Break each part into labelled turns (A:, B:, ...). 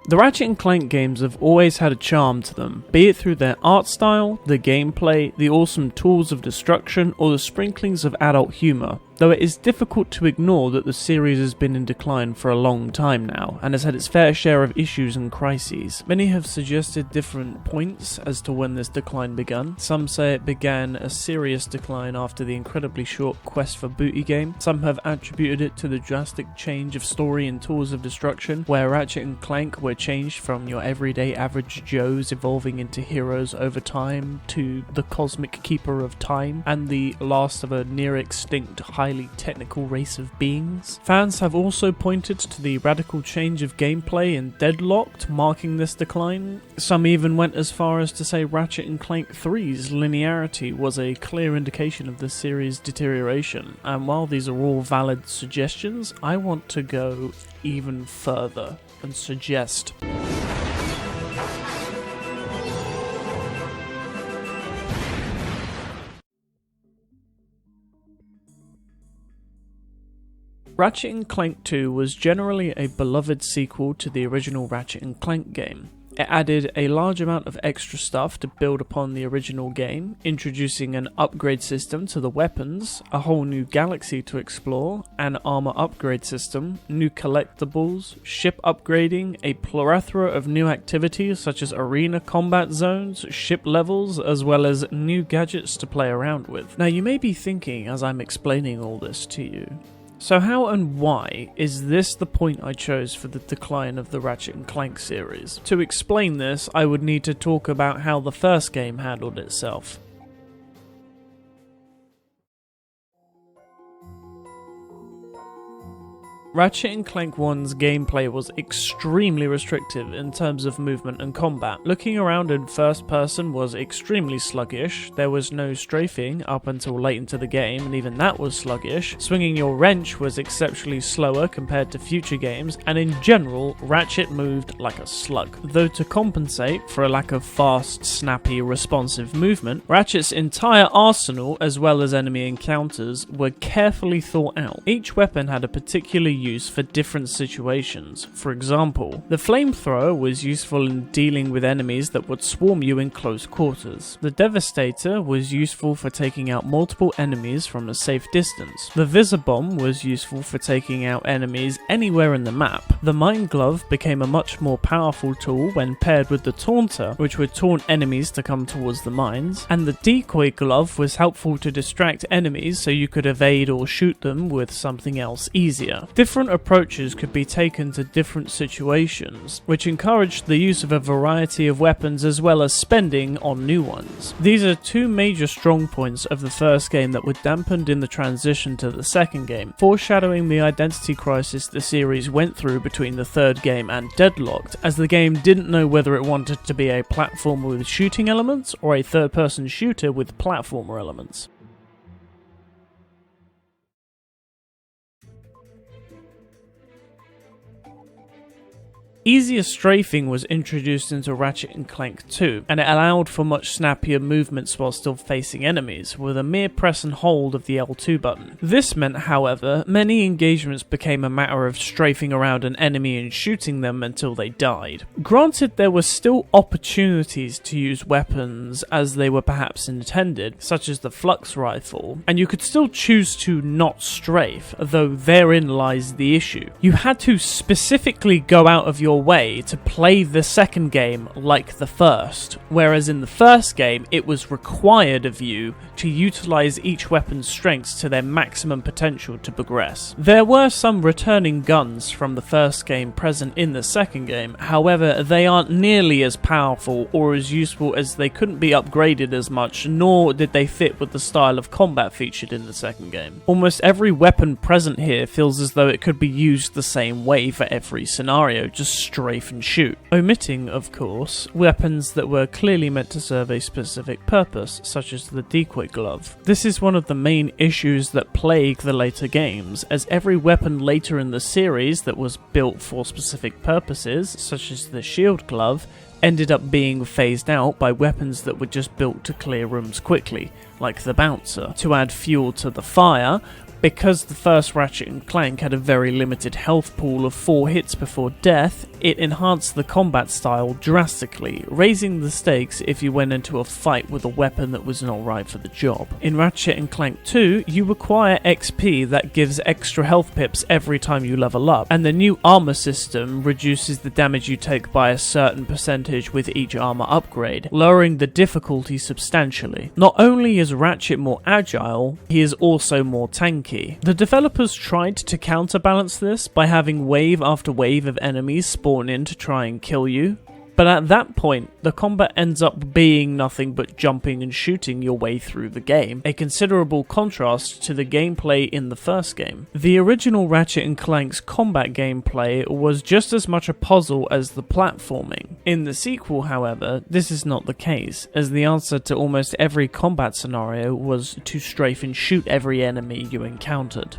A: The Ratchet and Clank games have always had a charm to them, be it through their art style, the gameplay, the awesome tools of destruction, or the sprinklings of adult humour. Though it is difficult to ignore that the series has been in decline for a long time now, and has had its fair share of issues and crises. Many have suggested different points as to when this decline began. Some say it began a serious decline after the incredibly short Quest for Booty game. Some have attributed it to the drastic change of story in Tools of Destruction, where Ratchet and Clank were changed from your everyday average Joes evolving into heroes over time to the Cosmic Keeper of Time, and the last of a near-extinct highly technical race of beings. Fans have also pointed to the radical change of gameplay in Deadlocked marking this decline. Some even went as far as to say Ratchet and Clank 3's linearity was a clear indication of the series' deterioration, and while these are all valid suggestions, I want to go even further and suggest Ratchet and Clank 2 was generally a beloved sequel to the original Ratchet and Clank game. It added a large amount of extra stuff to build upon the original game, introducing an upgrade system to the weapons, a whole new galaxy to explore, an armor upgrade system, new collectibles, ship upgrading, a plethora of new activities such as arena combat zones, ship levels, as well as new gadgets to play around with. Now you may be thinking as I'm explaining all this to you, so how and why is this the point I chose for the decline of the Ratchet and Clank series? To explain this, I would need to talk about how the first game handled itself. Ratchet and Clank 1's gameplay was extremely restrictive in terms of movement and combat. Looking around in first person was extremely sluggish, there was no strafing up until late into the game, and even that was sluggish. Swinging your wrench was exceptionally slower compared to future games, and in general, Ratchet moved like a slug. Though to compensate for a lack of fast, snappy, responsive movement, Ratchet's entire arsenal, as well as enemy encounters, were carefully thought out. Each weapon had a particular use for different situations. For example, the flamethrower was useful in dealing with enemies that would swarm you in close quarters. The Devastator was useful for taking out multiple enemies from a safe distance. The Visibomb was useful for taking out enemies anywhere in the map. The Mind Glove became a much more powerful tool when paired with the Taunter, which would taunt enemies to come towards the mines, and the Decoy Glove was helpful to distract enemies so you could evade or shoot them with something else easier. Different approaches could be taken to different situations, which encouraged the use of a variety of weapons as well as spending on new ones. These are two major strong points of the first game that were dampened in the transition to the second game, foreshadowing the identity crisis the series went through between the third game and Deadlocked, as the game didn't know whether it wanted to be a platformer with shooting elements or a third-person shooter with platformer elements. Easier strafing was introduced into Ratchet and Clank 2, and it allowed for much snappier movements while still facing enemies, with a mere press and hold of the L2 button. This meant, however, many engagements became a matter of strafing around an enemy and shooting them until they died. Granted, there were still opportunities to use weapons as they were perhaps intended, such as the Flux Rifle, and you could still choose to not strafe, though therein lies the issue. You had to specifically go out of your way to play the second game like the first, whereas in the first game it was required of you to utilize each weapon's strengths to their maximum potential to progress. There were some returning guns from the first game present in the second game, however they aren't nearly as powerful or as useful as they couldn't be upgraded as much, nor did they fit with the style of combat featured in the second game. Almost every weapon present here feels as though it could be used the same way for every scenario, just strafe and shoot, omitting, of course, weapons that were clearly meant to serve a specific purpose, such as the Decoy Glove. This is one of the main issues that plague the later games, as every weapon later in the series that was built for specific purposes, such as the Shield Glove, ended up being phased out by weapons that were just built to clear rooms quickly, like the Bouncer. To add fuel to the fire, because the first Ratchet and Clank had a very limited health pool of 4 hits before death, it enhanced the combat style drastically, raising the stakes if you went into a fight with a weapon that was not right for the job. In Ratchet and Clank 2, you acquire XP that gives extra health pips every time you level up, and the new armor system reduces the damage you take by a certain percentage with each armor upgrade, lowering the difficulty substantially. Not only is Ratchet more agile, he is also more tanky. The developers tried to counterbalance this by having wave after wave of enemies spawn in to try and kill you, but at that point, the combat ends up being nothing but jumping and shooting your way through the game, a considerable contrast to the gameplay in the first game. The original Ratchet and Clank's combat gameplay was just as much a puzzle as the platforming. In the sequel, however, this is not the case, as the answer to almost every combat scenario was to strafe and shoot every enemy you encountered.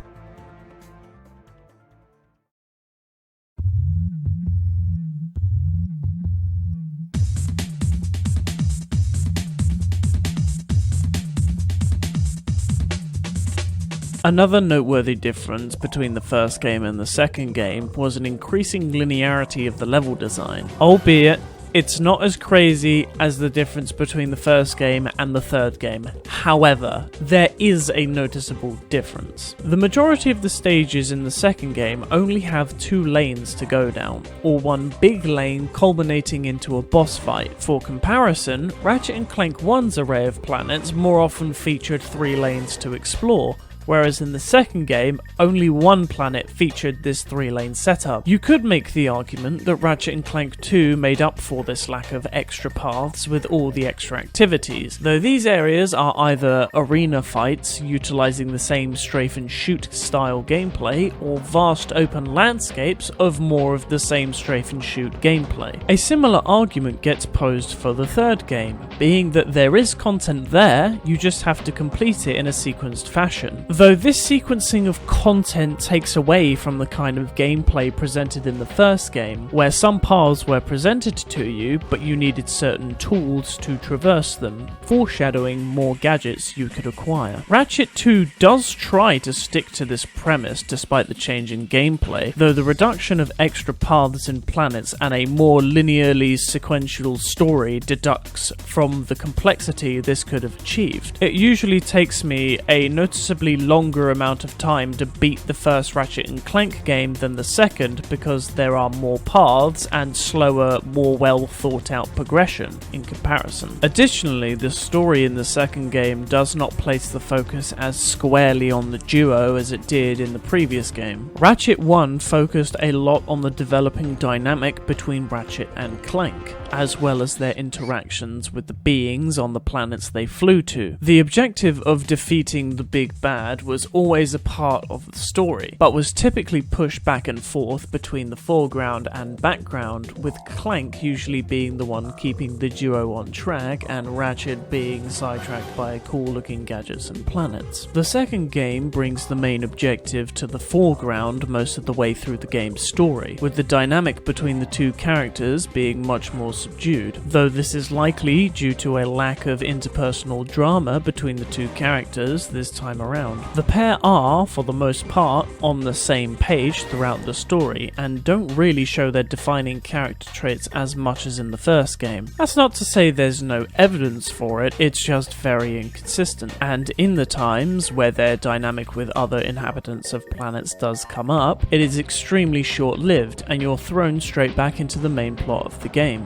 A: Another noteworthy difference between the first game and the second game was an increasing linearity of the level design, albeit it's not as crazy as the difference between the first game and the third game. However, there is a noticeable difference. The majority of the stages in the second game only have 2 lanes to go down, or one big lane culminating into a boss fight. For comparison, Ratchet and Clank 1's array of planets more often featured 3 lanes to explore, whereas in the second game, only one planet featured this 3-lane setup. You could make the argument that Ratchet and Clank 2 made up for this lack of extra paths with all the extra activities, though these areas are either arena fights utilising the same strafe and shoot style gameplay, or vast open landscapes of more of the same strafe and shoot gameplay. A similar argument gets posed for the third game, being that there is content there, you just have to complete it in a sequenced fashion. Though this sequencing of content takes away from the kind of gameplay presented in the first game, where some paths were presented to you, but you needed certain tools to traverse them, foreshadowing more gadgets you could acquire. Ratchet 2 does try to stick to this premise despite the change in gameplay, though the reduction of extra paths and planets and a more linearly sequential story deducts from the complexity this could have achieved. It usually takes me a noticeably longer amount of time to beat the first Ratchet and Clank game than the second because there are more paths and slower, more well thought out progression in comparison. Additionally, the story in the second game does not place the focus as squarely on the duo as it did in the previous game. Ratchet 1 focused a lot on the developing dynamic between Ratchet and Clank, as well as their interactions with the beings on the planets they flew to. The objective of defeating the big bad was always a part of the story, but was typically pushed back and forth between the foreground and background, with Clank usually being the one keeping the duo on track and Ratchet being sidetracked by cool looking gadgets and planets. The second game brings the main objective to the foreground most of the way through the game's story, with the dynamic between the two characters being much more subdued, though this is likely due to a lack of interpersonal drama between the two characters this time around. The pair are, for the most part, on the same page throughout the story, and don't really show their defining character traits as much as in the first game. That's not to say there's no evidence for it, it's just very inconsistent, and in the times where their dynamic with other inhabitants of planets does come up, it is extremely short-lived, and you're thrown straight back into the main plot of the game.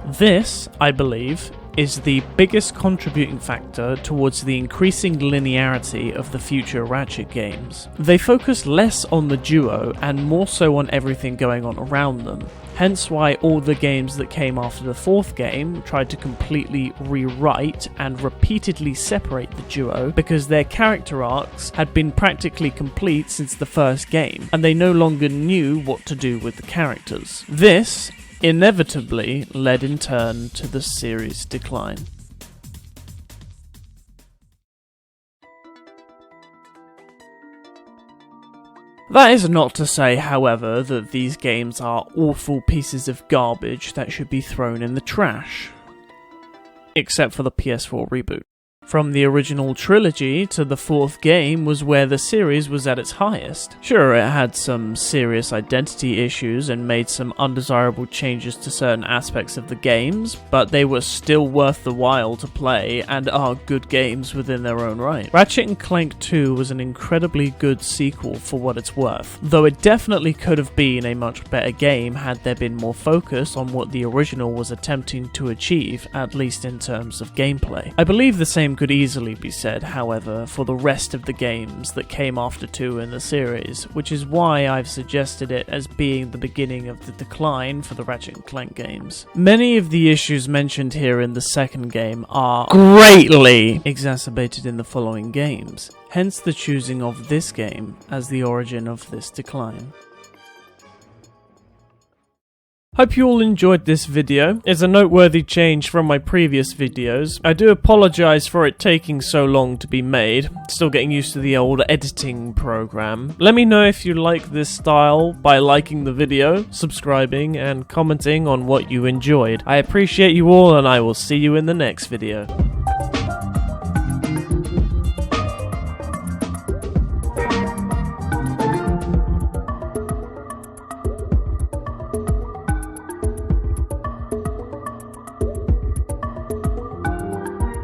A: This, I believe, is the biggest contributing factor towards the increasing linearity of the future Ratchet games. They focus less on the duo and more so on everything going on around them, hence why all the games that came after the fourth game tried to completely rewrite and repeatedly separate the duo because their character arcs had been practically complete since the first game, and they no longer knew what to do with the characters. This inevitably led in turn to the series' decline. That is not to say, however, that these games are awful pieces of garbage that should be thrown in the trash. Except for the PS4 reboot. From the original trilogy to the fourth game was where the series was at its highest. Sure, it had some serious identity issues and made some undesirable changes to certain aspects of the games, but they were still worth the while to play and are good games within their own right. Ratchet and Clank 2 was an incredibly good sequel for what it's worth, though it definitely could have been a much better game had there been more focus on what the original was attempting to achieve, at least in terms of gameplay. I believe the same could easily be said, however, for the rest of the games that came after 2 in the series, which is why I've suggested it as being the beginning of the decline for the Ratchet and Clank games. Many of the issues mentioned here in the second game are greatly exacerbated in the following games, hence the choosing of this game as the origin of this decline. Hope you all enjoyed this video. It's a noteworthy change from my previous videos. I do apologise for it taking so long to be made. Still getting used to the old editing program. Let me know if you like this style by liking the video, subscribing, and commenting on what you enjoyed. I appreciate you all, and I will see you in the next video.